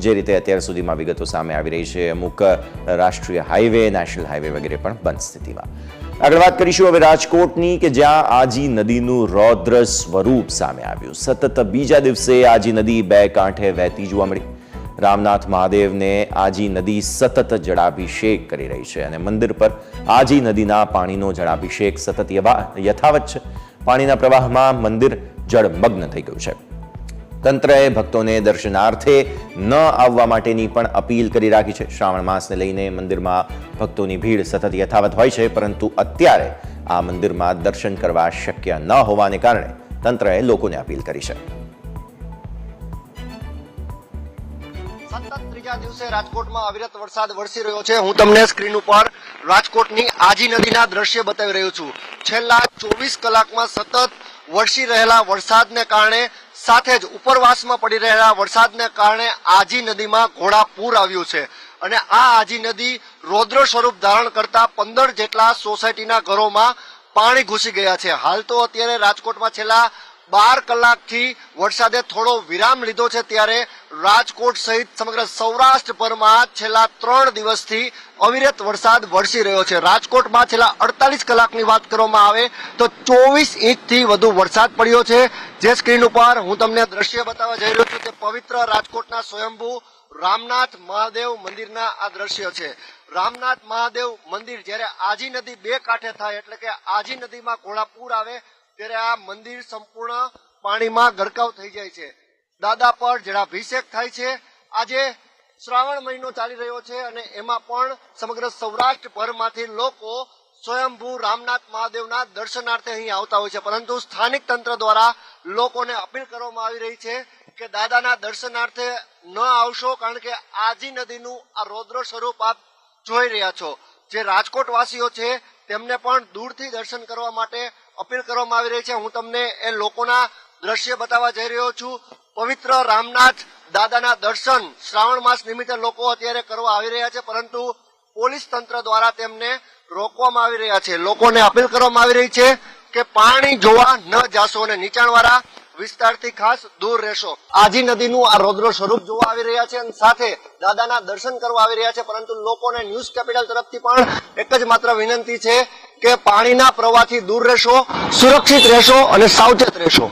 જે રીતે અત્યાર સુધીમાં વિગતો સામે આવી રહી છે, અમુક રાષ્ટ્રીય હાઈવે, નેશનલ હાઈવે વગેરે પણ બંધ સ્થિતિમાં. આગળ વાત કરીશું હવે રાજકોટની, કે જ્યાં આજી નદીનું રૌદ્ર સ્વરૂપ સામે આવ્યું. સતત બીજા દિવસે આજી નદી બે કાંઠે વહેતી જોવા મળી. રામનાથ મહાદેવને આજી નદી સતત જળાભિષેક કરી રહી છે અને મંદિર પર આજી નદીના પાણીનો જળાભિષેક સતત યથાવત છે. પાણીના પ્રવાહમાં મંદિર જળમગ્ન થઈ ગયું છે. તંત્રએ ભક્તોને દર્શનાર્થે ન આવવા માટેની પણ અપીલ કરી રાખી છે. શ્રાવણ માસને લઈને મંદિરમાં ભક્તોની ભીડ સતત યથાવત હોય છે, પરંતુ અત્યારે આ મંદિરમાં દર્શન કરવા શક્ય ન હોવાને કારણે તંત્રએ લોકોને અપીલ કરી છે. સતત ત્રીજા દિવસે રાજકોટમાં અવિરત વરસાદ વરસી રહ્યો છે. હું તમને સ્ક્રીન ઉપર રાજકોટની આજી નદીના દ્રશ્ય બતાવી રહ્યો છું. છેલ્લા 24 કલાકમાં સતત વરસી રહેલા વરસાદને કારણે સાથે જ ઉપરવાસમાં પડી રહેલા વરસાદને કારણે આજી નદીમાં ઘોડાપૂર આવ્યું છે અને આ આજી નદી રૌદ્ર સ્વરૂપ ધારણ કરતા 15 જેટલા સોસાયટીના ઘરોમાં પાણી ઘૂસી ગયા છે. હાલ તો અત્યારે રાજકોટમાં છેલ્લા 12 કલાકથી વરસાદે થોડો વિરામ લીધો છે, ત્યારે રાજકોટ સહિત સમગ્ર સૌરાષ્ટ્રભરમાં છેલ્લા 3 દિવસથી અવિરત વરસાદ વરસી રહ્યો છે. રાજકોટમાં છેલ્લા 48 કલાકની વાત કરવામાં આવે તો 24 ઇંચથી વધુ વરસાદ પડ્યો છે. જે સ્ક્રીન ઉપર હું તમને દ્રશ્ય બતાવવા જઈ રહ્યો છું તે પવિત્ર રાજકોટના સ્વયંભૂ રામનાથ મહાદેવ મંદિરના આ દ્રશ્ય છે. રામનાથ મહાદેવ મંદિર જ્યારે આજી નદી બે કાંઠે થાય એટલે કે આજી નદીમાં ઘોડાપૂર આવે ત્યારે આ મંદિર સંપૂર્ણ પાણીમાં ગરકાવ થઈ જાય છે. દાદા પર જળાભિષેક થાય છે. આજે શ્રાવણ મહિનો ચાલી રહ્યો છે અને એમાં પણ સમગ્ર સૌરાષ્ટ્રભરમાંથી લોકો સ્વયંભૂ રામનાથ મહાદેવના દર્શનાર્થે અહીં આવતા હોય છે, પરંતુ સ્થાનિક તંત્ર દ્વારા લોકોને અપીલ કરવામાં આવી રહી છે કે દાદાના દર્શનાર્થે ન આવશો, કારણ કે આજી નદીનું આ રૌદ્ર સ્વરૂપ આપ જોઈ રહ્યા છો. જે રાજકોટ વાસીઓ છે તેમને પણ દૂરથી દર્શન કરવા માટે અપીલ કરવામાં આવી રહી છે. હું તમને એ લોકોના દ્રશ્ય બતાવવા જઈ રહ્યો છું. પવિત્ર રામનાથ દાદાના દર્શન શ્રાવણ માસ નિમિત્તે લોકો અત્યારે કરવા આવી રહ્યા છે, પરંતુ પોલીસ તંત્ર દ્વારા તેમને રોકવામાં આવી રહ્યા છે. લોકોને અપીલ કરવામાં આવી રહી છે કે પાણી જોવા ન જાશો અને નીચાણવાળા વિસ્તારથી ખાસ દૂર રહેશો. આજી નદીનું આ રૌદ્ર સ્વરૂપ જોવા આવી રહ્યા છે અને સાથે દાદાના દર્શન કરવા આવી રહ્યા છે, પરંતુ લોકોને ન્યૂઝ કેપિટલ તરફથી પણ એક જ માત્ર વિનંતી છે કે પાણીના પ્રવાહથી દૂર રહેશો, સુરક્ષિત રહેશો અને સાવચેત રહેશો.